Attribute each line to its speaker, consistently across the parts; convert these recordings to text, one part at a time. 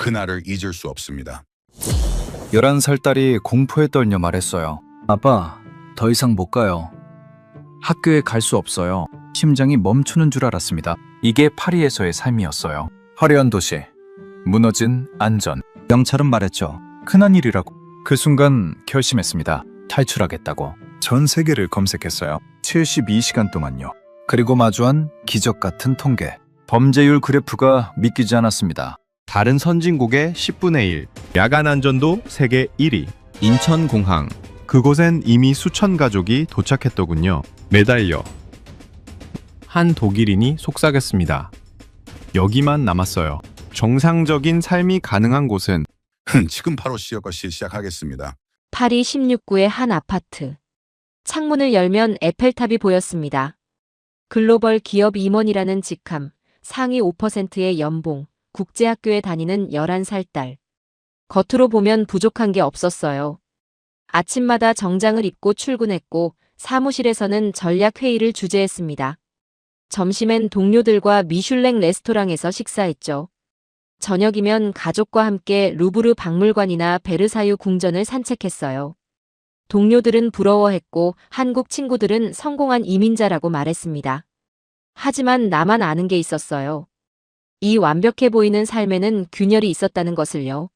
Speaker 1: 그날을 잊을 수 없습니다.
Speaker 2: 11살 딸이 공포에 떨며 말했어요. 아빠, 더 이상 못 가요. 학교에 갈 수 없어요. 심장이 멈추는 줄 알았습니다. 이게 파리에서의 삶이었어요. 화려한 도시, 무너진 안전. 경찰은 말했죠. 흔한 일이라고. 그 순간 결심했습니다. 탈출하겠다고. 전 세계를 검색했어요. 72시간 동안요. 그리고 마주한 기적 같은 통계. 범죄율 그래프가 믿기지 않았습니다.
Speaker 3: 다른 선진국의 10분의 1, 야간 안전도 세계 1위, 인천공항. 그곳엔 이미 수천 가족이 도착했더군요. 매달려. 한 독일인이 속삭였습니다. 여기만 남았어요. 정상적인 삶이 가능한 곳은
Speaker 1: 지금 바로 시작것이 시작하겠습니다.
Speaker 4: 파리 16구의 한 아파트. 창문을 열면 에펠탑이 보였습니다. 글로벌 기업 임원이라는 직함, 상위 5%의 연봉, 국제학교에 다니는 11살 딸. 겉으로 보면 부족한 게 없었어요. 아침마다 정장을 입고 출근했고 사무실에서는 전략 회의를 주재했습니다. 점심엔 동료들과 미슐랭 레스토랑에서 식사했죠. 저녁이면 가족과 함께 루브르 박물관이나 베르사유 궁전을 산책했어요. 동료들은 부러워했고 한국 친구들은 성공한 이민자라고 말했습니다. 하지만 나만 아는 게 있었어요. 이 완벽해 보이는 삶에는 균열이 있었다는 것을요.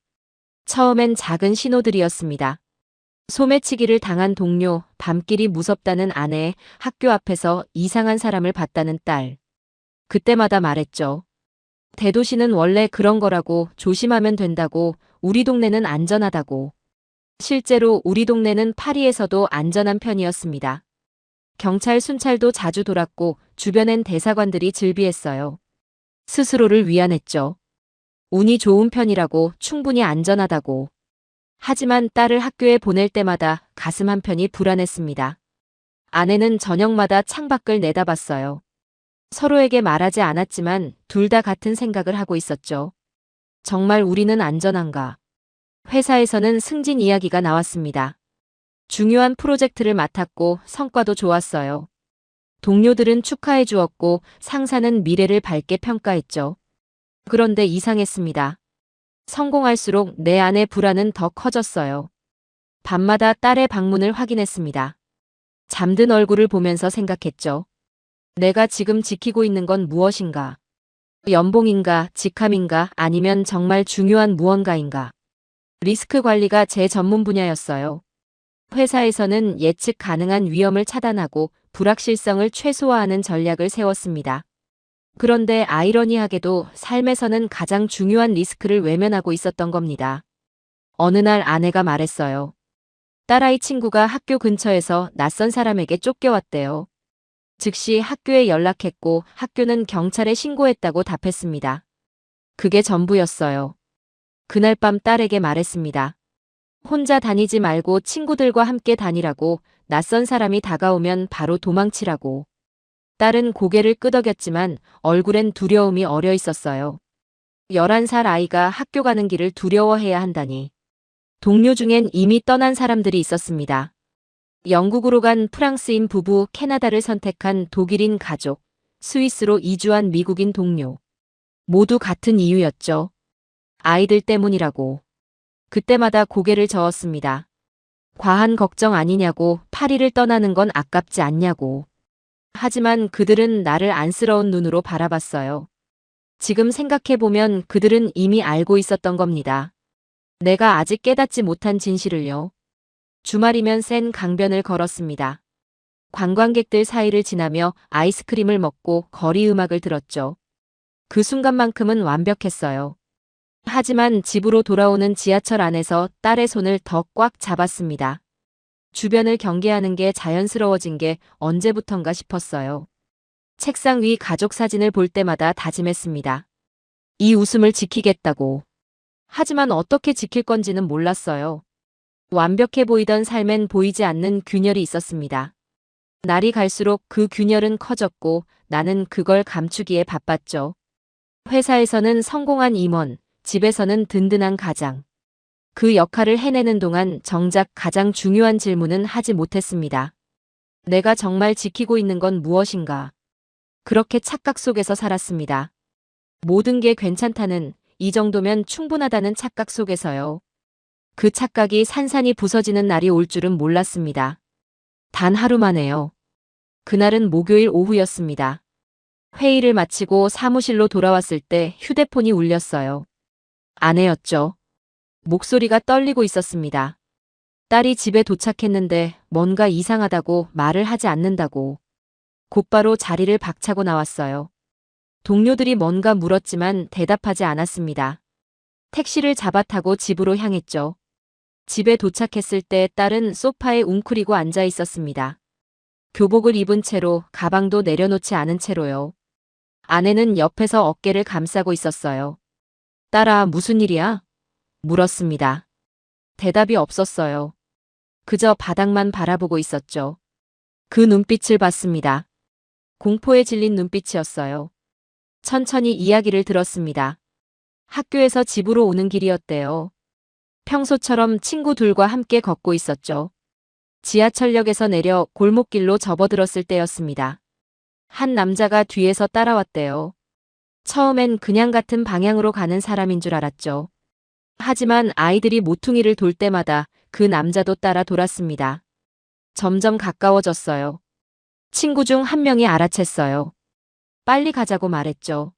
Speaker 4: 처음엔 작은 신호들이었습니다. 소매치기를 당한 동료, 밤길이 무섭다는 아내, 학교 앞에서 이상한 사람을 봤다는 딸. 그때마다 말했죠. 대도시는 원래 그런 거라고, 조심하면 된다고, 우리 동네는 안전하다고. 실제로 우리 동네는 파리에서도 안전한 편이었습니다. 경찰 순찰도 자주 돌았고 주변엔 대사관들이 즐비했어요. 스스로를 위안했죠. 운이 좋은 편이라고, 충분히 안전하다고. 하지만 딸을 학교에 보낼 때마다 가슴 한편이 불안했습니다. 아내는 저녁마다 창밖을 내다봤어요. 서로에게 말하지 않았지만 둘 다 같은 생각을 하고 있었죠. 정말 우리는 안전한가? 회사에서는 승진 이야기가 나왔습니다. 중요한 프로젝트를 맡았고 성과도 좋았어요. 동료들은 축하해 주었고 상사는 미래를 밝게 평가했죠. 그런데 이상했습니다. 성공할수록 내 안의 불안은 더 커졌어요. 밤마다 딸의 방문을 확인했습니다. 잠든 얼굴을 보면서 생각했죠. 내가 지금 지키고 있는 건 무엇인가? 연봉인가, 직함인가, 아니면 정말 중요한 무언가인가? 리스크 관리가 제 전문 분야였어요. 회사에서는 예측 가능한 위험을 차단하고 불확실성을 최소화하는 전략을 세웠습니다. 그런데 아이러니하게도 삶에서는 가장 중요한 리스크를 외면하고 있었던 겁니다. 어느 날 아내가 말했어요. 딸아이 친구가 학교 근처에서 낯선 사람에게 쫓겨왔대요. 즉시 학교에 연락했고 학교는 경찰에 신고했다고 답했습니다. 그게 전부였어요. 그날 밤 딸에게 말했습니다. 혼자 다니지 말고 친구들과 함께 다니라고, 낯선 사람이 다가오면 바로 도망치라고. 딸은 고개를 끄덕였지만 얼굴엔 두려움이 어려 있었어요. 11살 아이가 학교 가는 길을 두려워해야 한다니. 동료 중엔 이미 떠난 사람들이 있었습니다. 영국으로 간 프랑스인 부부, 캐나다를 선택한 독일인 가족, 스위스로 이주한 미국인 동료. 모두 같은 이유였죠. 아이들 때문이라고. 그때마다 고개를 저었습니다. 과한 걱정 아니냐고, 파리를 떠나는 건 아깝지 않냐고. 하지만 그들은 나를 안쓰러운 눈으로 바라봤어요. 지금 생각해보면 그들은 이미 알고 있었던 겁니다. 내가 아직 깨닫지 못한 진실을요. 주말이면 센 강변을 걸었습니다. 관광객들 사이를 지나며 아이스크림을 먹고 거리 음악을 들었죠. 그 순간만큼은 완벽했어요. 하지만 집으로 돌아오는 지하철 안에서 딸의 손을 더 꽉 잡았습니다. 주변을 경계하는 게 자연스러워진 게 언제부턴가 싶었어요. 책상 위 가족 사진을 볼 때마다 다짐했습니다. 이 웃음을 지키겠다고. 하지만 어떻게 지킬 건지는 몰랐어요. 완벽해 보이던 삶엔 보이지 않는 균열이 있었습니다. 날이 갈수록 그 균열은 커졌고 나는 그걸 감추기에 바빴죠. 회사에서는 성공한 임원, 집에서는 든든한 가장. 그 역할을 해내는 동안 정작 가장 중요한 질문은 하지 못했습니다. 내가 정말 지키고 있는 건 무엇인가? 그렇게 착각 속에서 살았습니다. 모든 게 괜찮다는, 이 정도면 충분하다는 착각 속에서요. 그 착각이 산산이 부서지는 날이 올 줄은 몰랐습니다. 단 하루 만에요. 그날은 목요일 오후였습니다. 회의를 마치고 사무실로 돌아왔을 때 휴대폰이 울렸어요. 아내였죠. 목소리가 떨리고 있었습니다. 딸이 집에 도착했는데 뭔가 이상하다고 말을 하지 않는다고. 곧바로 자리를 박차고 나왔어요. 동료들이 뭔가 물었지만 대답하지 않았습니다. 택시를 잡아 타고 집으로 향했죠. 집에 도착했을 때 딸은 소파에 웅크리고 앉아 있었습니다. 교복을 입은 채로 가방도 내려놓지 않은 채로요. 아내는 옆에서 어깨를 감싸고 있었어요. 딸아, 무슨 일이야? 물었습니다. 대답이 없었어요. 그저 바닥만 바라보고 있었죠. 그 눈빛을 봤습니다. 공포에 질린 눈빛이었어요. 천천히 이야기를 들었습니다. 학교에서 집으로 오는 길이었대요. 평소처럼 친구들과 함께 걷고 있었죠. 지하철역에서 내려 골목길로 접어들었을 때였습니다. 한 남자가 뒤에서 따라왔대요. 처음엔 그냥 같은 방향으로 가는 사람인 줄 알았죠. 하지만 아이들이 모퉁이를 돌 때마다 그 남자도 따라 돌았습니다. 점점 가까워졌어요. 친구 중 한 명이 알아챘어요. 빨리 가자고 말했죠.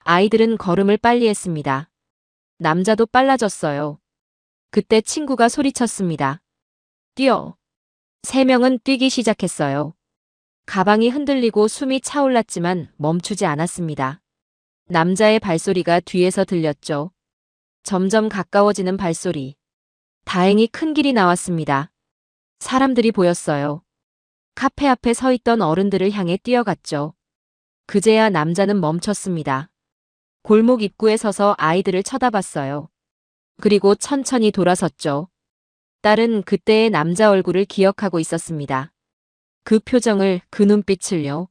Speaker 4: 아이들은 걸음을 빨리 했습니다. 남자도 빨라졌어요. 그때 친구가 소리쳤습니다. 뛰어. 세 명은 뛰기 시작했어요. 가방이 흔들리고 숨이 차올랐지만 멈추지 않았습니다. 남자의 발소리가 뒤에서 들렸죠. 점점 가까워지는 발소리. 다행히 큰 길이 나왔습니다. 사람들이 보였어요. 카페 앞에 서 있던 어른들을 향해 뛰어갔죠. 그제야 남자는 멈췄습니다. 골목 입구에 서서 아이들을 쳐다봤어요. 그리고 천천히 돌아섰죠. 딸은 그때의 남자 얼굴을 기억하고 있었습니다. 그 표정을, 그 눈빛을요.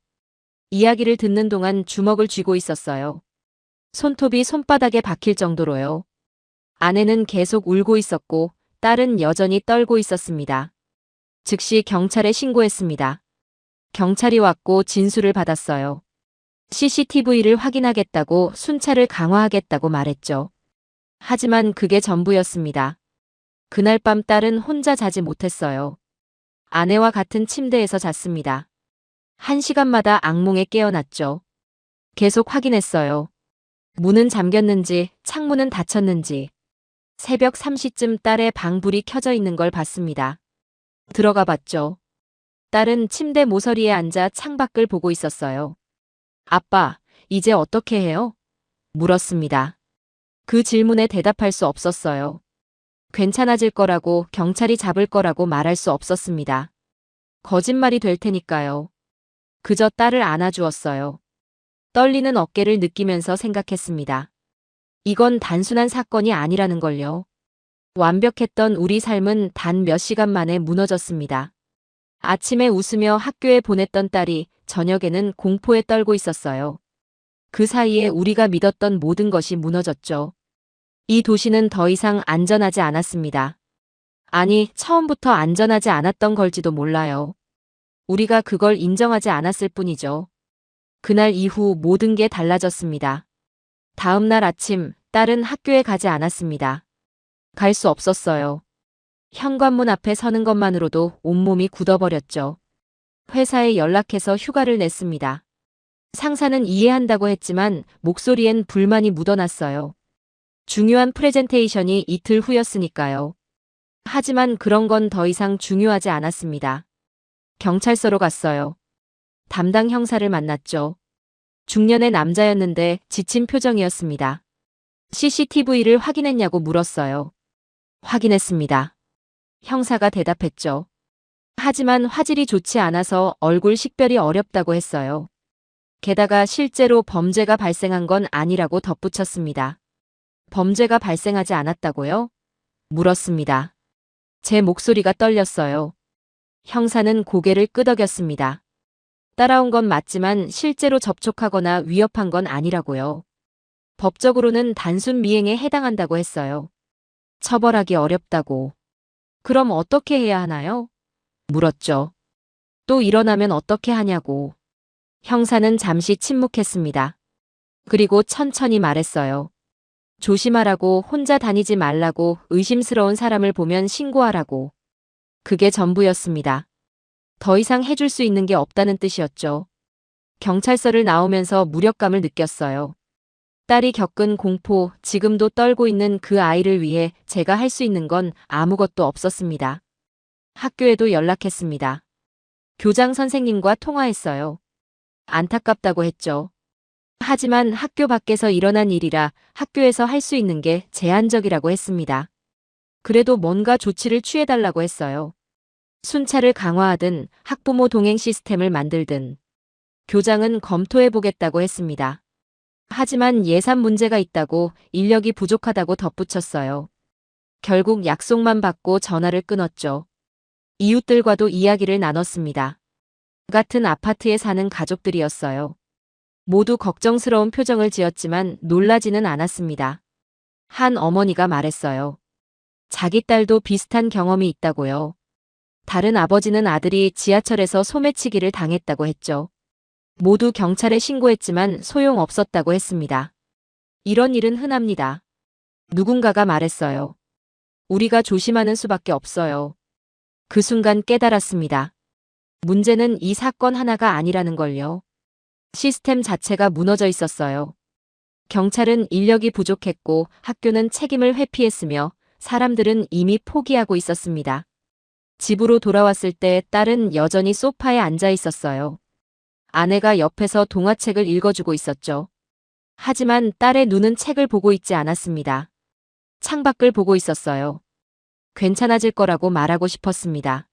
Speaker 4: 이야기를 듣는 동안 주먹을 쥐고 있었어요. 손톱이 손바닥에 박힐 정도로요. 아내는 계속 울고 있었고 딸은 여전히 떨고 있었습니다. 즉시 경찰에 신고했습니다. 경찰이 왔고 진술을 받았어요. CCTV를 확인하겠다고 순찰을 강화하겠다고 말했죠. 하지만 그게 전부였습니다. 그날 밤 딸은 혼자 자지 못했어요. 아내와 같은 침대에서 잤습니다. 1시간마다 악몽에 깨어났죠. 계속 확인했어요. 문은 잠겼는지, 창문은 닫혔는지. 새벽 3시쯤 딸의 방 불이 켜져 있는 걸 봤습니다. 들어가 봤죠. 딸은 침대 모서리에 앉아 창밖을 보고 있었어요. 아빠, 이제 어떻게 해요? 물었습니다. 그 질문에 대답할 수 없었어요. 괜찮아질 거라고, 경찰이 잡을 거라고 말할 수 없었습니다. 거짓말이 될 테니까요. 그저 딸을 안아주었어요. 떨리는 어깨를 느끼면서 생각했습니다. 이건 단순한 사건이 아니라는 걸요. 완벽했던 우리 삶은 단 몇 시간 만에 무너졌습니다. 아침에 웃으며 학교에 보냈던 딸이 저녁에는 공포에 떨고 있었어요. 그 사이에 우리가 믿었던 모든 것이 무너졌죠. 이 도시는 더 이상 안전하지 않았습니다. 아니, 처음부터 안전하지 않았던 걸지도 몰라요. 우리가 그걸 인정하지 않았을 뿐이죠. 그날 이후 모든 게 달라졌습니다. 다음 날 아침, 딸은 학교에 가지 않았습니다. 갈 수 없었어요. 현관문 앞에 서는 것만으로도 온몸이 굳어버렸죠. 회사에 연락해서 휴가를 냈습니다. 상사는 이해한다고 했지만 목소리엔 불만이 묻어났어요. 중요한 프레젠테이션이 이틀 후였으니까요. 하지만 그런 건 더 이상 중요하지 않았습니다. 경찰서로 갔어요. 담당 형사를 만났죠. 중년의 남자였는데 지친 표정이었습니다. CCTV를 확인했냐고 물었어요. 확인했습니다. 형사가 대답했죠. 하지만 화질이 좋지 않아서 얼굴 식별이 어렵다고 했어요. 게다가 실제로 범죄가 발생한 건 아니라고 덧붙였습니다. 범죄가 발생하지 않았다고요? 물었습니다. 제 목소리가 떨렸어요. 형사는 고개를 끄덕였습니다. 따라온 건 맞지만 실제로 접촉하거나 위협한 건 아니라고요. 법적으로는 단순 미행에 해당한다고 했어요. 처벌하기 어렵다고. 그럼 어떻게 해야 하나요? 물었죠. 또 일어나면 어떻게 하냐고. 형사는 잠시 침묵했습니다. 그리고 천천히 말했어요. 조심하라고, 혼자 다니지 말라고, 의심스러운 사람을 보면 신고하라고. 그게 전부였습니다. 더 이상 해줄 수 있는 게 없다는 뜻이었죠. 경찰서를 나오면서 무력감을 느꼈어요. 딸이 겪은 공포, 지금도 떨고 있는 그 아이를 위해 제가 할 수 있는 건 아무것도 없었습니다. 학교에도 연락했습니다. 교장 선생님과 통화했어요. 안타깝다고 했죠. 하지만 학교 밖에서 일어난 일이라 학교에서 할 수 있는 게 제한적이라고 했습니다. 그래도 뭔가 조치를 취해달라고 했어요. 순찰을 강화하든 학부모 동행 시스템을 만들든. 교장은 검토해보겠다고 했습니다. 하지만 예산 문제가 있다고, 인력이 부족하다고 덧붙였어요. 결국 약속만 받고 전화를 끊었죠. 이웃들과도 이야기를 나눴습니다. 같은 아파트에 사는 가족들이었어요. 모두 걱정스러운 표정을 지었지만 놀라지는 않았습니다. 한 어머니가 말했어요. 자기 딸도 비슷한 경험이 있다고요. 다른 아버지는 아들이 지하철에서 소매치기를 당했다고 했죠. 모두 경찰에 신고했지만 소용없었다고 했습니다. 이런 일은 흔합니다. 누군가가 말했어요. 우리가 조심하는 수밖에 없어요. 그 순간 깨달았습니다. 문제는 이 사건 하나가 아니라는 걸요. 시스템 자체가 무너져 있었어요. 경찰은 인력이 부족했고 학교는 책임을 회피했으며 사람들은 이미 포기하고 있었습니다. 집으로 돌아왔을 때 딸은 여전히 소파에 앉아 있었어요. 아내가 옆에서 동화책을 읽어주고 있었죠. 하지만 딸의 눈은 책을 보고 있지 않았습니다. 창밖을 보고 있었어요. 괜찮아질 거라고 말하고 싶었습니다.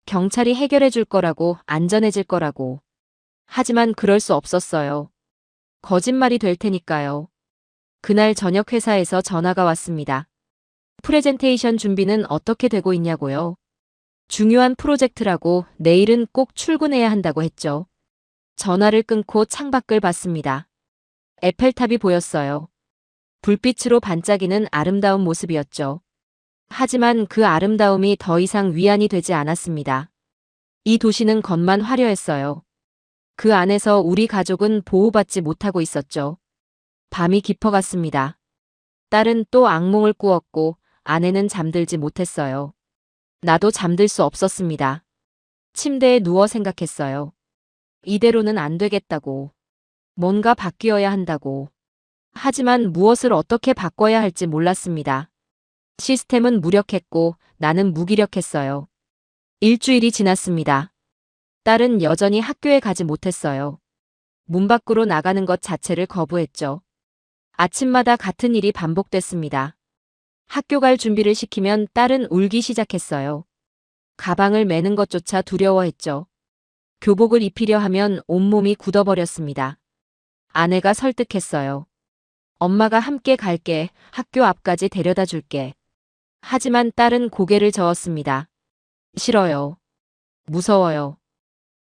Speaker 4: 경찰이 해결해 줄 거라고, 안전해질 거라고. 하지만 그럴 수 없었어요. 거짓말이 될 테니까요. 그날 저녁 회사에서 전화가 왔습니다. 프레젠테이션 준비는 어떻게 되고 있냐고요? 중요한 프로젝트라고, 내일은 꼭 출근해야 한다고 했죠. 전화를 끊고 창밖을 봤습니다. 에펠탑이 보였어요. 불빛으로 반짝이는 아름다운 모습이었죠. 하지만 그 아름다움이 더 이상 위안이 되지 않았습니다. 이 도시는 겉만 화려했어요. 그 안에서 우리 가족은 보호받지 못하고 있었죠. 밤이 깊어갔습니다. 딸은 또 악몽을 꾸었고 아내는 잠들지 못했어요. 나도 잠들 수 없었습니다. 침대에 누워 생각했어요. 이대로는 안 되겠다고. 뭔가 바뀌어야 한다고. 하지만 무엇을 어떻게 바꿔야 할지 몰랐습니다. 시스템은 무력했고 나는 무기력했어요. 일주일이 지났습니다. 딸은 여전히 학교에 가지 못했어요. 문 밖으로 나가는 것 자체를 거부했죠. 아침마다 같은 일이 반복됐습니다. 학교 갈 준비를 시키면 딸은 울기 시작했어요. 가방을 매는 것조차 두려워했죠. 교복을 입히려 하면 온몸이 굳어버렸습니다. 아내가 설득했어요. 엄마가 함께 갈게, 학교 앞까지 데려다 줄게. 하지만 딸은 고개를 저었습니다. 싫어요. 무서워요.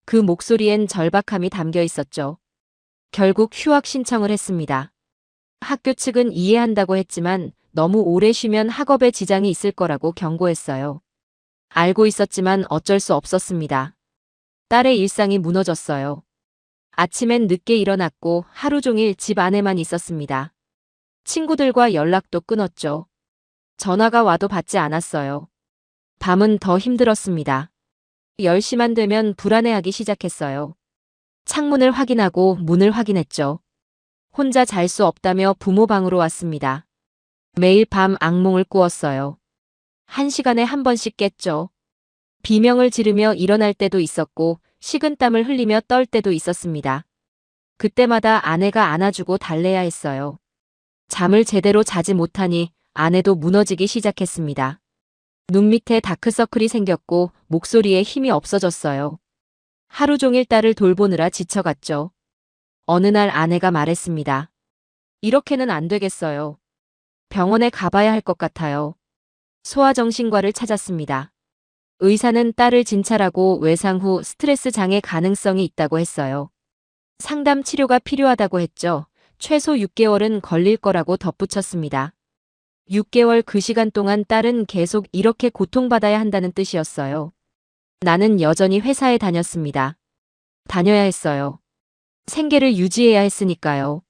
Speaker 4: 그 목소리엔 절박함이 담겨 있었죠. 결국 휴학 신청을 했습니다. 학교 측은 이해한다고 했지만 너무 오래 쉬면 학업에 지장이 있을 거라고 경고했어요. 알고 있었지만 어쩔 수 없었습니다. 딸의 일상이 무너졌어요. 아침엔 늦게 일어났고 하루 종일 집 안에만 있었습니다. 친구들과 연락도 끊었죠. 전화가 와도 받지 않았어요. 밤은 더 힘들었습니다. 10시만 되면 불안해하기 시작했어요. 창문을 확인하고 문을 확인했죠. 혼자 잘 수 없다며 부모 방으로 왔습니다. 매일 밤 악몽을 꾸었어요. 1시간에 한 번씩 깼죠. 비명을 지르며 일어날 때도 있었고 식은땀을 흘리며 떨 때도 있었습니다. 그때마다 아내가 안아주고 달래야 했어요. 잠을 제대로 자지 못하니 아내도 무너지기 시작했습니다. 눈 밑에 다크서클이 생겼고 목소리에 힘이 없어졌어요. 하루 종일 딸을 돌보느라 지쳐갔죠. 어느 날 아내가 말했습니다. 이렇게는 안 되겠어요. 병원에 가봐야 할 것 같아요. 소아정신과를 찾았습니다. 의사는 딸을 진찰하고 외상 후 스트레스 장애 가능성이 있다고 했어요. 상담 치료가 필요하다고 했죠. 최소 6개월은 걸릴 거라고 덧붙였습니다. 6개월 그 시간 동안 딸은 계속 이렇게 고통받아야 한다는 뜻이었어요. 나는 여전히 회사에 다녔습니다. 다녀야 했어요. 생계를 유지해야 했으니까요.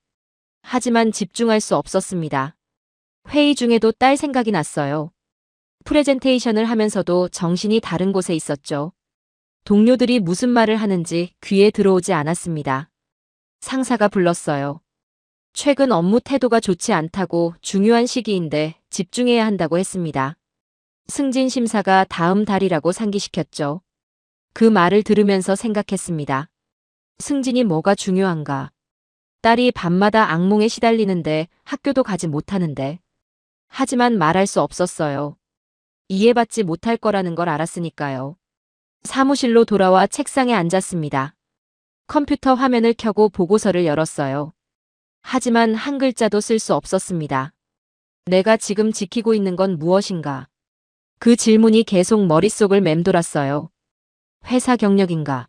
Speaker 4: 하지만 집중할 수 없었습니다. 회의 중에도 딸 생각이 났어요. 프레젠테이션을 하면서도 정신이 다른 곳에 있었죠. 동료들이 무슨 말을 하는지 귀에 들어오지 않았습니다. 상사가 불렀어요. 최근 업무 태도가 좋지 않다고 중요한 시기인데 집중해야 한다고 했습니다. 승진 심사가 다음 달이라고 상기시켰죠. 그 말을 들으면서 생각했습니다. 승진이 뭐가 중요한가? 딸이 밤마다 악몽에 시달리는데 학교도 가지 못하는데. 하지만 말할 수 없었어요. 이해받지 못할 거라는 걸 알았으니까요. 사무실로 돌아와 책상에 앉았습니다. 컴퓨터 화면을 켜고 보고서를 열었어요. 하지만 한 글자도 쓸 수 없었습니다. 내가 지금 지키고 있는 건 무엇인가? 그 질문이 계속 머릿속을 맴돌았어요. 회사 경력인가?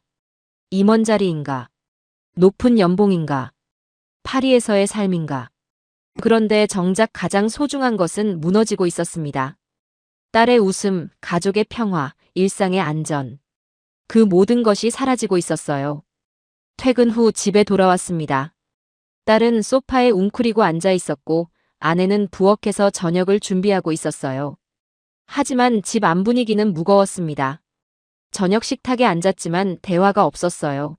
Speaker 4: 임원 자리인가? 높은 연봉인가? 파리에서의 삶인가? 그런데 정작 가장 소중한 것은 무너지고 있었습니다. 딸의 웃음, 가족의 평화, 일상의 안전. 그 모든 것이 사라지고 있었어요. 퇴근 후 집에 돌아왔습니다. 딸은 소파에 웅크리고 앉아 있었고 아내는 부엌에서 저녁을 준비하고 있었어요. 하지만 집 안 분위기는 무거웠습니다. 저녁 식탁에 앉았지만 대화가 없었어요.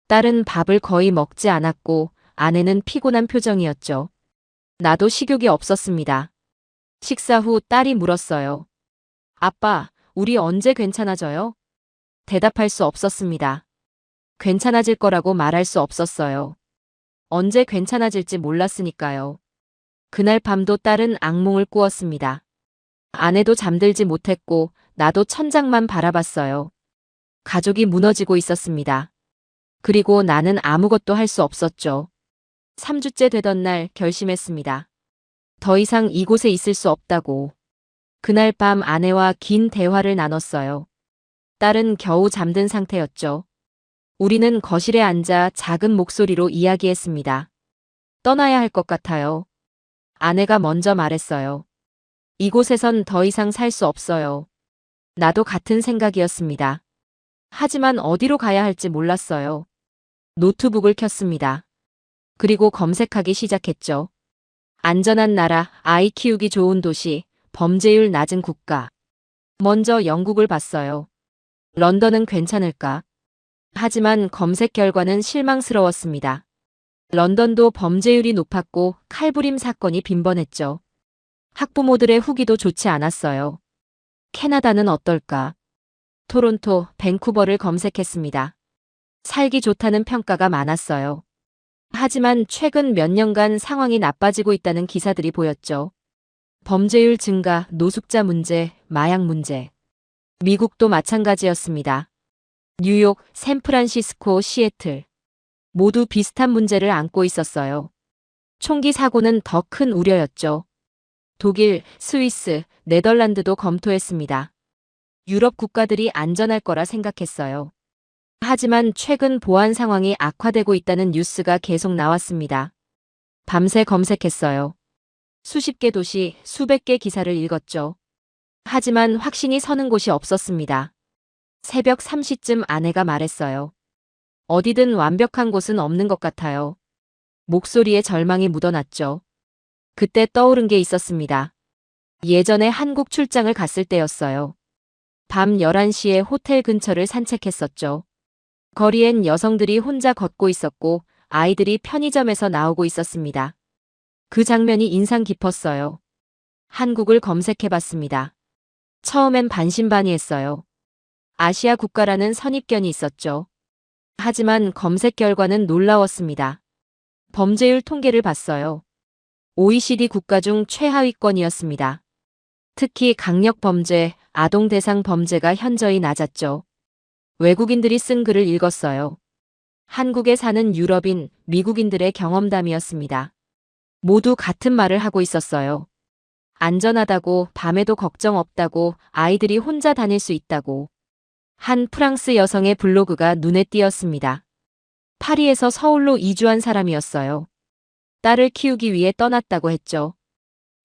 Speaker 4: 딸은 밥을 거의 먹지 않았고 아내는 피곤한 표정이었죠. 나도 식욕이 없었습니다. 식사 후 딸이 물었어요. 아빠, 우리 언제 괜찮아져요? 대답할 수 없었습니다. 괜찮아질 거라고 말할 수 없었어요. 언제 괜찮아질지 몰랐으니까요. 그날 밤도 딸은 악몽을 꾸었습니다. 아내도 잠들지 못했고 나도 천장만 바라봤어요. 가족이 무너지고 있었습니다. 그리고 나는 아무것도 할 수 없었죠. 3주째 되던 날 결심했습니다. 더 이상 이곳에 있을 수 없다고. 그날 밤 아내와 긴 대화를 나눴어요. 딸은 겨우 잠든 상태였죠. 우리는 거실에 앉아 작은 목소리로 이야기했습니다. 떠나야 할 것 같아요. 아내가 먼저 말했어요. 이곳에선 더 이상 살 수 없어요. 나도 같은 생각이었습니다. 하지만 어디로 가야 할지 몰랐어요. 노트북을 켰습니다. 그리고 검색하기 시작했죠. 안전한 나라, 아이 키우기 좋은 도시, 범죄율 낮은 국가. 먼저 영국을 봤어요. 런던은 괜찮을까? 하지만 검색 결과는 실망스러웠습니다. 런던도 범죄율이 높았고 칼부림 사건이 빈번했죠. 학부모들의 후기도 좋지 않았어요. 캐나다는 어떨까? 토론토, 밴쿠버를 검색했습니다. 살기 좋다는 평가가 많았어요. 하지만 최근 몇 년간 상황이 나빠지고 있다는 기사들이 보였죠. 범죄율 증가, 노숙자 문제, 마약 문제. 미국도 마찬가지였습니다. 뉴욕, 샌프란시스코, 시애틀. 모두 비슷한 문제를 안고 있었어요. 총기 사고는 더 큰 우려였죠. 독일, 스위스, 네덜란드도 검토했습니다. 유럽 국가들이 안전할 거라 생각했어요. 하지만 최근 보안 상황이 악화되고 있다는 뉴스가 계속 나왔습니다. 밤새 검색했어요. 수십 개 도시, 수백 개 기사를 읽었죠. 하지만 확신이 서는 곳이 없었습니다. 새벽 3시쯤 아내가 말했어요. 어디든 완벽한 곳은 없는 것 같아요. 목소리에 절망이 묻어났죠. 그때 떠오른 게 있었습니다. 예전에 한국 출장을 갔을 때였어요. 밤 11시에 호텔 근처를 산책했었죠. 거리엔 여성들이 혼자 걷고 있었고 아이들이 편의점에서 나오고 있었습니다. 그 장면이 인상 깊었어요. 한국을 검색해봤습니다. 처음엔 반신반의했어요. 아시아 국가라는 선입견이 있었죠. 하지만 검색 결과는 놀라웠습니다. 범죄율 통계를 봤어요. OECD 국가 중 최하위권이었습니다. 특히 강력 범죄, 아동 대상 범죄가 현저히 낮았죠. 외국인들이 쓴 글을 읽었어요. 한국에 사는 유럽인, 미국인들의 경험담이었습니다. 모두 같은 말을 하고 있었어요. 안전하다고, 밤에도 걱정 없다고, 아이들이 혼자 다닐 수 있다고. 한 프랑스 여성의 블로그가 눈에 띄었습니다. 파리에서 서울로 이주한 사람이었어요. 딸을 키우기 위해 떠났다고 했죠.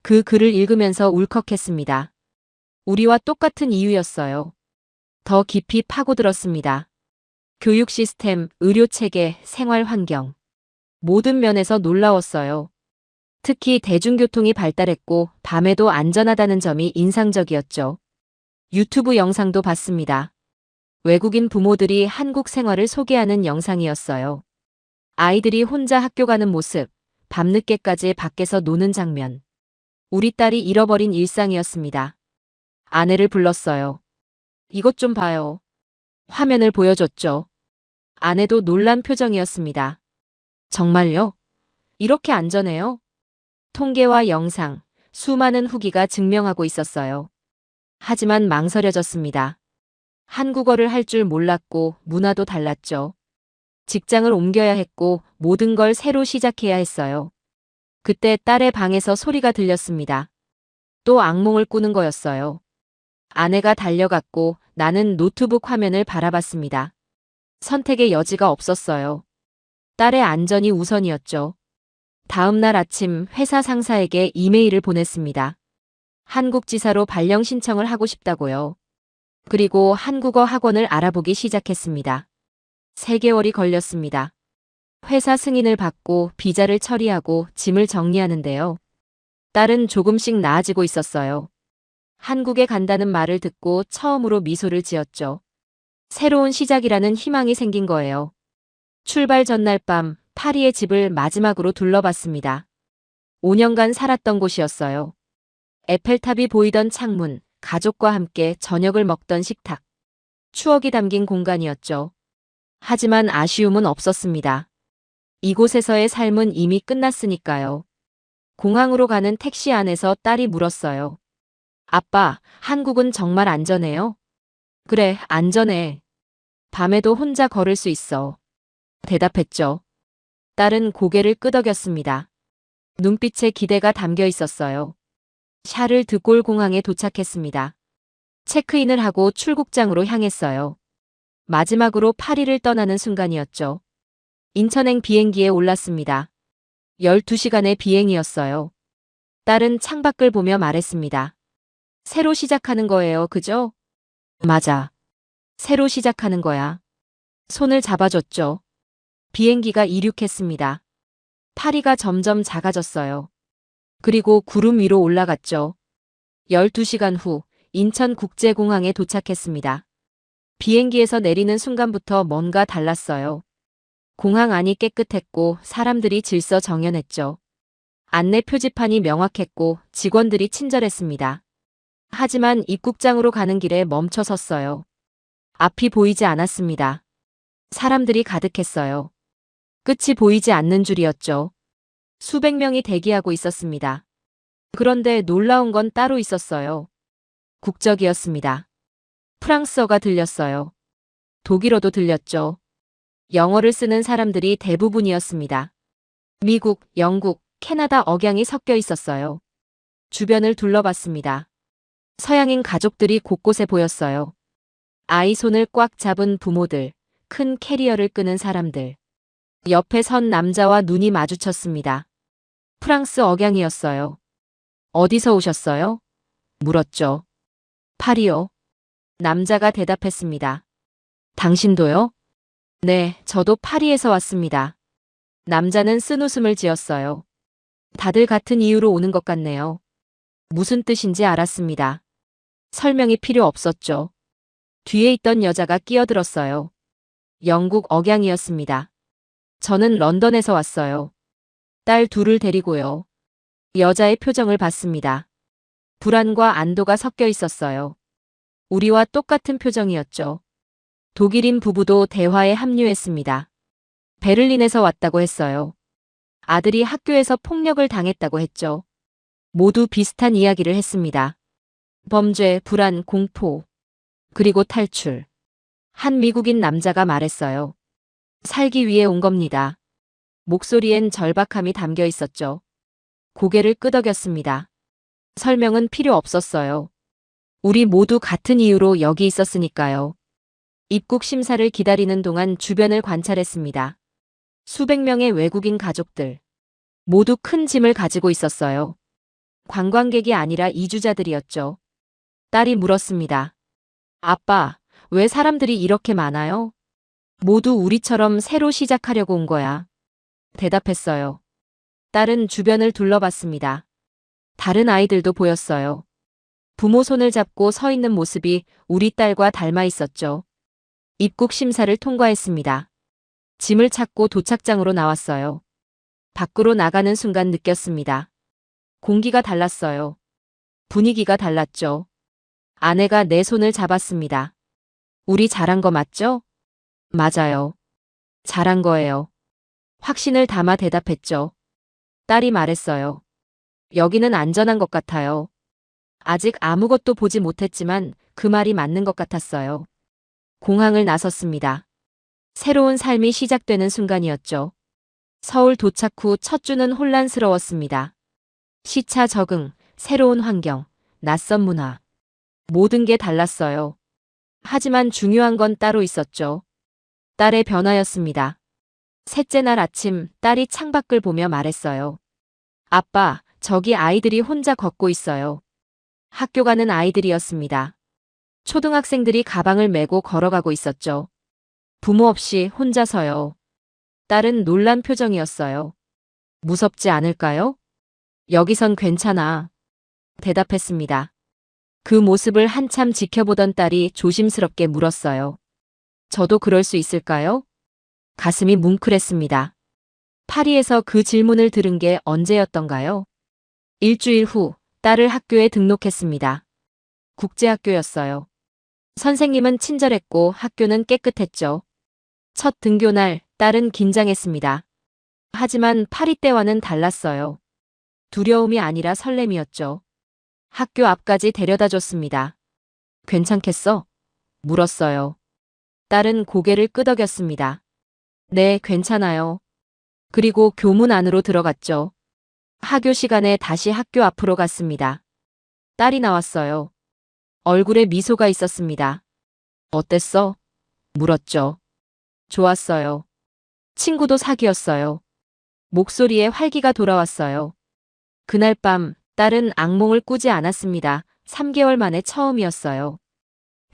Speaker 4: 그 글을 읽으면서 울컥했습니다. 우리와 똑같은 이유였어요. 더 깊이 파고들었습니다. 교육 시스템, 의료 체계, 생활 환경. 모든 면에서 놀라웠어요. 특히 대중교통이 발달했고 밤에도 안전하다는 점이 인상적이었죠. 유튜브 영상도 봤습니다. 외국인 부모들이 한국 생활을 소개하는 영상이었어요. 아이들이 혼자 학교 가는 모습, 밤늦게까지 밖에서 노는 장면. 우리 딸이 잃어버린 일상이었습니다. 아내를 불렀어요. 이것 좀 봐요. 화면을 보여줬죠. 아내도 놀란 표정이었습니다. 정말요? 이렇게 안전해요? 통계와 영상, 수많은 후기가 증명하고 있었어요. 하지만 망설여졌습니다. 한국어를 할 줄 몰랐고 문화도 달랐죠. 직장을 옮겨야 했고 모든 걸 새로 시작해야 했어요. 그때 딸의 방에서 소리가 들렸습니다. 또 악몽을 꾸는 거였어요. 아내가 달려갔고 나는 노트북 화면을 바라봤습니다. 선택의 여지가 없었어요. 딸의 안전이 우선이었죠. 다음 날 아침 회사 상사에게 이메일을 보냈습니다. 한국 지사로 발령 신청을 하고 싶다고요. 그리고 한국어 학원을 알아보기 시작했습니다. 3개월이 걸렸습니다. 회사 승인을 받고 비자를 처리하고 짐을 정리하는데요. 딸은 조금씩 나아지고 있었어요. 한국에 간다는 말을 듣고 처음으로 미소를 지었죠. 새로운 시작이라는 희망이 생긴 거예요. 출발 전날 밤 파리의 집을 마지막으로 둘러봤습니다. 5년간 살았던 곳이었어요. 에펠탑이 보이던 창문, 가족과 함께 저녁을 먹던 식탁. 추억이 담긴 공간이었죠. 하지만 아쉬움은 없었습니다. 이곳에서의 삶은 이미 끝났으니까요. 공항으로 가는 택시 안에서 딸이 물었어요. 아빠, 한국은 정말 안전해요? 그래, 안전해. 밤에도 혼자 걸을 수 있어. 대답했죠. 딸은 고개를 끄덕였습니다. 눈빛에 기대가 담겨 있었어요. 샤를 드골 공항에 도착했습니다. 체크인을 하고 출국장으로 향했어요. 마지막으로 파리를 떠나는 순간이었죠. 인천행 비행기에 올랐습니다. 12시간의 비행이었어요. 딸은 창밖을 보며 말했습니다. 새로 시작하는 거예요, 그죠? 맞아. 새로 시작하는 거야. 손을 잡아줬죠. 비행기가 이륙했습니다. 파리가 점점 작아졌어요. 그리고 구름 위로 올라갔죠. 12시간 후 인천국제공항에 도착했습니다. 비행기에서 내리는 순간부터 뭔가 달랐어요. 공항 안이 깨끗했고 사람들이 질서정연했죠. 안내 표지판이 명확했고 직원들이 친절했습니다. 하지만 입국장으로 가는 길에 멈춰 섰어요. 앞이 보이지 않았습니다. 사람들이 가득했어요. 끝이 보이지 않는 줄이었죠. 수백 명이 대기하고 있었습니다. 그런데 놀라운 건 따로 있었어요. 국적이었습니다. 프랑스어가 들렸어요. 독일어도 들렸죠. 영어를 쓰는 사람들이 대부분이었습니다. 미국, 영국, 캐나다 억양이 섞여 있었어요. 주변을 둘러봤습니다. 서양인 가족들이 곳곳에 보였어요. 아이 손을 꽉 잡은 부모들, 큰 캐리어를 끄는 사람들. 옆에 선 남자와 눈이 마주쳤습니다. 프랑스 억양이었어요. 어디서 오셨어요? 물었죠. 파리요. 남자가 대답했습니다. 당신도요? 네, 저도 파리에서 왔습니다. 남자는 쓴웃음을 지었어요. 다들 같은 이유로 오는 것 같네요. 무슨 뜻인지 알았습니다. 설명이 필요 없었죠. 뒤에 있던 여자가 끼어들었어요. 영국 억양이었습니다. 저는 런던에서 왔어요. 딸 둘을 데리고요. 여자의 표정을 봤습니다. 불안과 안도가 섞여 있었어요. 우리와 똑같은 표정이었죠. 독일인 부부도 대화에 합류했습니다. 베를린에서 왔다고 했어요. 아들이 학교에서 폭력을 당했다고 했죠. 모두 비슷한 이야기를 했습니다. 범죄, 불안, 공포, 그리고 탈출. 한 미국인 남자가 말했어요. 살기 위해 온 겁니다. 목소리엔 절박함이 담겨 있었죠. 고개를 끄덕였습니다. 설명은 필요 없었어요. 우리 모두 같은 이유로 여기 있었으니까요. 입국 심사를 기다리는 동안 주변을 관찰했습니다. 수백 명의 외국인 가족들. 모두 큰 짐을 가지고 있었어요. 관광객이 아니라 이주자들이었죠. 딸이 물었습니다. 아빠, 왜 사람들이 이렇게 많아요? 모두 우리처럼 새로 시작하려고 온 거야. 대답했어요. 딸은 주변을 둘러봤습니다. 다른 아이들도 보였어요. 부모 손을 잡고 서 있는 모습이 우리 딸과 닮아 있었죠. 입국 심사를 통과했습니다. 짐을 찾고 도착장으로 나왔어요. 밖으로 나가는 순간 느꼈습니다. 공기가 달랐어요. 분위기가 달랐죠. 아내가 내 손을 잡았습니다. 우리 잘한 거 맞죠? 맞아요. 잘한 거예요. 확신을 담아 대답했죠. 딸이 말했어요. 여기는 안전한 것 같아요. 아직 아무것도 보지 못했지만 그 말이 맞는 것 같았어요. 공항을 나섰습니다. 새로운 삶이 시작되는 순간이었죠. 서울 도착 후 첫 주는 혼란스러웠습니다. 시차 적응, 새로운 환경, 낯선 문화. 모든 게 달랐어요. 하지만 중요한 건 따로 있었죠. 딸의 변화였습니다. 셋째 날 아침 딸이 창밖을 보며 말했어요. 아빠, 저기 아이들이 혼자 걷고 있어요. 학교 가는 아이들이었습니다. 초등학생들이 가방을 메고 걸어가고 있었죠. 부모 없이 혼자서요. 딸은 놀란 표정이었어요. 무섭지 않을까요? 여기선 괜찮아. 대답했습니다. 그 모습을 한참 지켜보던 딸이 조심스럽게 물었어요. 저도 그럴 수 있을까요? 가슴이 뭉클했습니다. 파리에서 그 질문을 들은 게 언제였던가요? 일주일 후 딸을 학교에 등록했습니다. 국제학교였어요. 선생님은 친절했고 학교는 깨끗했죠. 첫 등교날 딸은 긴장했습니다. 하지만 파리 때와는 달랐어요. 두려움이 아니라 설렘이었죠. 학교 앞까지 데려다 줬습니다. 괜찮겠어? 물었어요. 딸은 고개를 끄덕였습니다. 네, 괜찮아요. 그리고 교문 안으로 들어갔죠. 하교 시간에 다시 학교 앞으로 갔습니다. 딸이 나왔어요. 얼굴에 미소가 있었습니다. 어땠어? 물었죠. 좋았어요. 친구도 사귀었어요. 목소리에 활기가 돌아왔어요. 그날 밤 딸은 악몽을 꾸지 않았습니다. 3개월 만에 처음이었어요.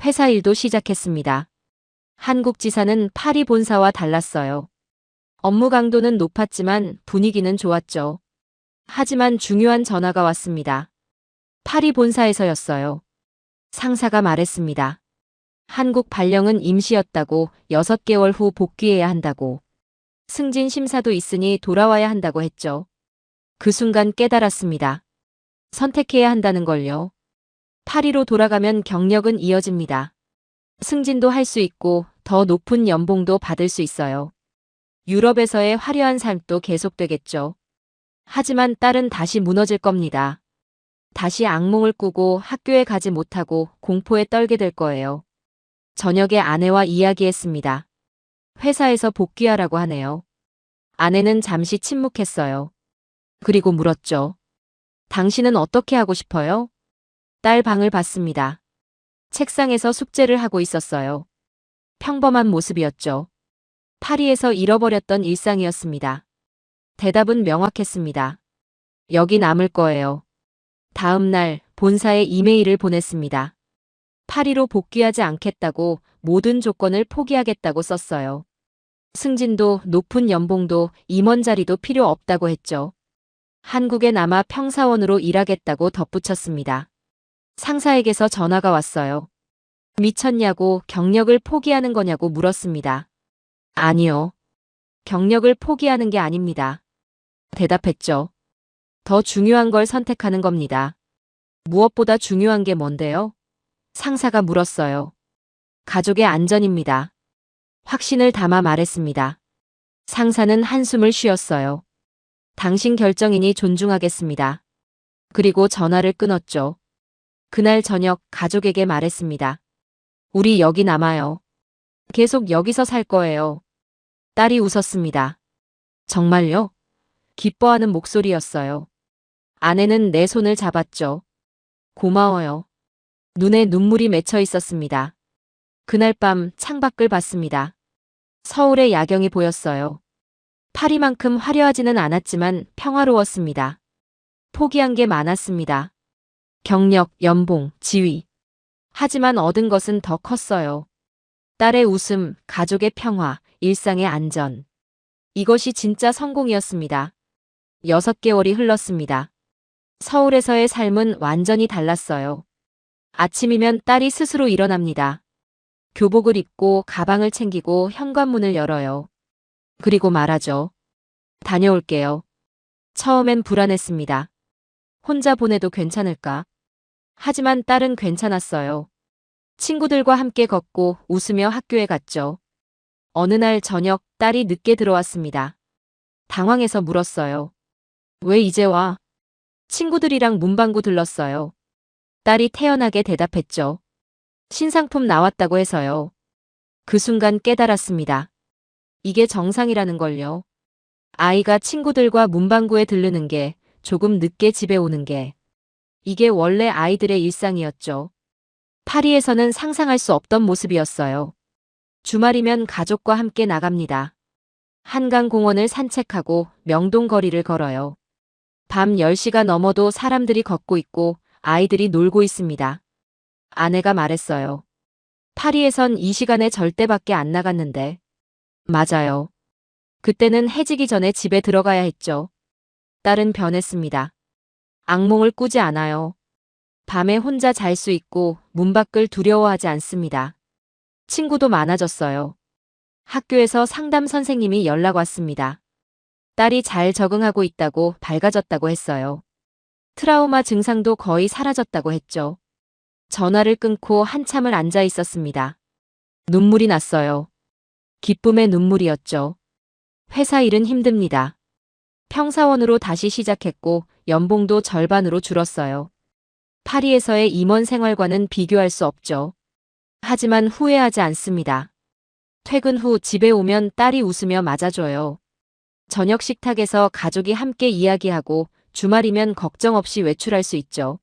Speaker 4: 회사 일도 시작했습니다. 한국 지사는 파리 본사와 달랐어요. 업무 강도는 높았지만 분위기는 좋았죠. 하지만 중요한 전화가 왔습니다. 파리 본사에서였어요. 상사가 말했습니다. 한국 발령은 임시였다고 6개월 후 복귀해야 한다고. 승진 심사도 있으니 돌아와야 한다고 했죠. 그 순간 깨달았습니다. 선택해야 한다는 걸요. 파리로 돌아가면 경력은 이어집니다. 승진도 할 수 있고 더 높은 연봉도 받을 수 있어요. 유럽에서의 화려한 삶도 계속되겠죠. 하지만 딸은 다시 무너질 겁니다. 다시 악몽을 꾸고 학교에 가지 못하고 공포에 떨게 될 거예요. 저녁에 아내와 이야기했습니다. 회사에서 복귀하라고 하네요. 아내는 잠시 침묵했어요. 그리고 물었죠. 당신은 어떻게 하고 싶어요? 딸 방을 봤습니다. 책상에서 숙제를 하고 있었어요. 평범한 모습이었죠. 파리에서 잃어버렸던 일상이었습니다. 대답은 명확했습니다. 여기 남을 거예요. 다음 날 본사에 이메일을 보냈습니다. 파리로 복귀하지 않겠다고 모든 조건을 포기하겠다고 썼어요. 승진도 높은 연봉도 임원 자리도 필요 없다고 했죠. 한국에 남아 평사원으로 일하겠다고 덧붙였습니다. 상사에게서 전화가 왔어요. 미쳤냐고 경력을 포기하는 거냐고 물었습니다. 아니요. 경력을 포기하는 게 아닙니다. 대답했죠. 더 중요한 걸 선택하는 겁니다. 무엇보다 중요한 게 뭔데요? 상사가 물었어요. 가족의 안전입니다. 확신을 담아 말했습니다. 상사는 한숨을 쉬었어요. 당신 결정이니 존중하겠습니다. 그리고 전화를 끊었죠. 그날 저녁 가족에게 말했습니다. 우리 여기 남아요. 계속 여기서 살 거예요. 딸이 웃었습니다. 정말요? 기뻐하는 목소리였어요. 아내는 내 손을 잡았죠. 고마워요. 눈에 눈물이 맺혀 있었습니다. 그날 밤 창밖을 봤습니다. 서울의 야경이 보였어요. 파리만큼 화려하지는 않았지만 평화로웠습니다. 포기한 게 많았습니다. 경력, 연봉, 지위. 하지만 얻은 것은 더 컸어요. 딸의 웃음, 가족의 평화, 일상의 안전. 이것이 진짜 성공이었습니다. 6개월이 흘렀습니다. 서울에서의 삶은 완전히 달랐어요. 아침이면 딸이 스스로 일어납니다. 교복을 입고 가방을 챙기고 현관문을 열어요. 그리고 말하죠. 다녀올게요. 처음엔 불안했습니다. 혼자 보내도 괜찮을까? 하지만 딸은 괜찮았어요. 친구들과 함께 걷고 웃으며 학교에 갔죠. 어느 날 저녁 딸이 늦게 들어왔습니다. 당황해서 물었어요. 왜 이제 와? 친구들이랑 문방구 들렀어요. 딸이 태연하게 대답했죠. 신상품 나왔다고 해서요. 그 순간 깨달았습니다. 이게 정상이라는 걸요. 아이가 친구들과 문방구에 들르는 게, 조금 늦게 집에 오는 게. 이게 원래 아이들의 일상이었죠. 파리에서는 상상할 수 없던 모습이었어요. 주말이면 가족과 함께 나갑니다. 한강공원을 산책하고 명동 거리를 걸어요. 밤 10시가 넘어도 사람들이 걷고 있고 아이들이 놀고 있습니다. 아내가 말했어요. 파리에선 이 시간에 절대 밖에 안 나갔는데. 맞아요. 그때는 해지기 전에 집에 들어가야 했죠. 딸은 변했습니다. 악몽을 꾸지 않아요. 밤에 혼자 잘 수 있고 문 밖을 두려워하지 않습니다. 친구도 많아졌어요. 학교에서 상담 선생님이 연락 왔습니다. 딸이 잘 적응하고 있다고 밝아졌다고 했어요. 트라우마 증상도 거의 사라졌다고 했죠. 전화를 끊고 한참을 앉아 있었습니다. 눈물이 났어요. 기쁨의 눈물이었죠. 회사 일은 힘듭니다. 평사원으로 다시 시작했고 연봉도 절반으로 줄었어요. 파리에서의 임원 생활과는 비교할 수 없죠. 하지만 후회하지 않습니다. 퇴근 후 집에 오면 딸이 웃으며 맞아줘요. 저녁 식탁에서 가족이 함께 이야기하고 주말이면 걱정 없이 외출할 수 있죠.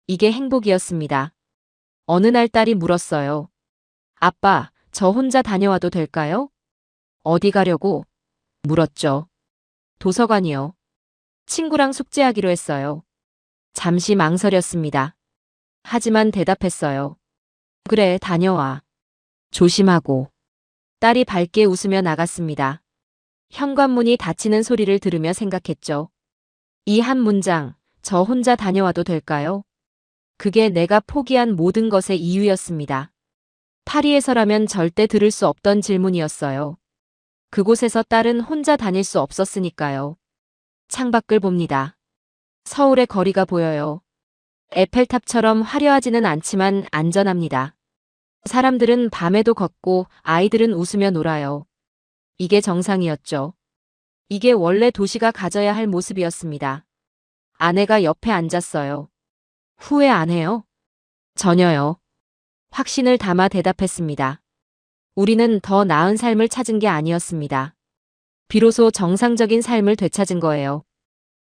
Speaker 4: 이게 행복이었습니다. 어느 날 딸이 물었어요. 아빠, 저 혼자 다녀와도 될까요? 어디 가려고? 물었죠. 도서관이요. 친구랑 숙제하기로 했어요. 잠시 망설였습니다. 하지만 대답했어요. 그래, 다녀와. 조심하고. 딸이 밝게 웃으며 나갔습니다. 현관문이 닫히는 소리를 들으며 생각했죠. 이 한 문장, 저 혼자 다녀와도 될까요? 그게 내가 포기한 모든 것의 이유였습니다. 파리에서라면 절대 들을 수 없던 질문이었어요. 그곳에서 딸은 혼자 다닐 수 없었으니까요. 창밖을 봅니다. 서울의 거리가 보여요. 에펠탑처럼 화려하지는 않지만 안전합니다. 사람들은 밤에도 걷고 아이들은 웃으며 놀아요. 이게 정상이었죠. 이게 원래 도시가 가져야 할 모습이었습니다. 아내가 옆에 앉았어요. 후회 안 해요? 전혀요. 확신을 담아 대답했습니다. 우리는 더 나은 삶을 찾은 게 아니었습니다. 비로소 정상적인 삶을 되찾은 거예요.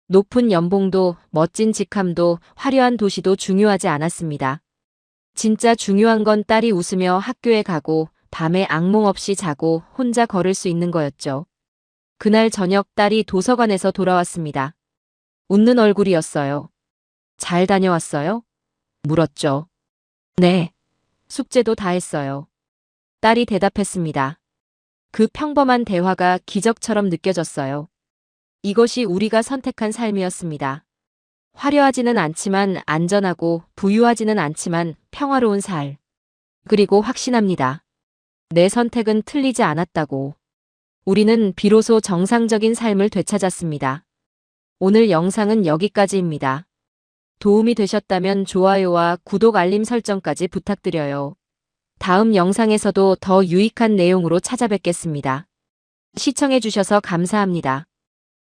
Speaker 4: 높은 연봉도, 멋진 직함도, 화려한 도시도 중요하지 않았습니다. 진짜 중요한 건 딸이 웃으며 학교에 가고 밤에 악몽 없이 자고 혼자 걸을 수 있는 거였죠. 그날 저녁 딸이 도서관에서 돌아왔습니다. 웃는 얼굴이었어요. 잘 다녀왔어요? 물었죠. 네. 숙제도 다 했어요. 딸이 대답했습니다. 그 평범한 대화가 기적처럼 느껴졌어요. 이것이 우리가 선택한 삶이었습니다. 화려하지는 않지만 안전하고 부유하지는 않지만 평화로운 삶. 그리고 확신합니다. 내 선택은 틀리지 않았다고. 우리는 비로소 정상적인 삶을 되찾았습니다. 오늘 영상은 여기까지입니다. 도움이 되셨다면 좋아요와 구독 알림 설정까지 부탁드려요. 다음 영상에서도 더 유익한 내용으로 찾아뵙겠습니다. 시청해주셔서 감사합니다.